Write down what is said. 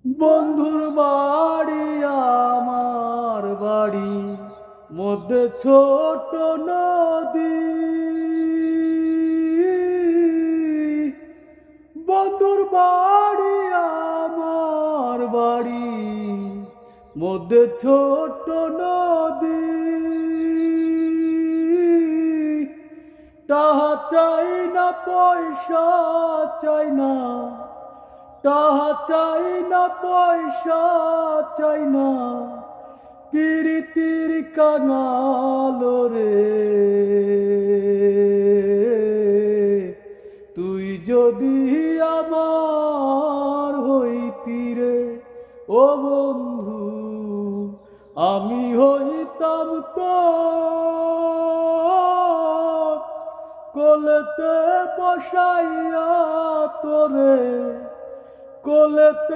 বন্ধুর বাড়ি আমার বাড়ি, মধ্যে ছোট নদী। বন্ধুর বাড়ি আমার বাড়ি, মধ্যে ছোট নদী। টাহা চাই না, পয়সা চাই না, টাহা চাই না, পয়সা চাই না, প্রীতির কাঙাল রে। তুই যদি আমার হইতি রে ও বন্ধু, আমি হইতাম তো কোলেতে বসাইয়া তোরে, কোলেতে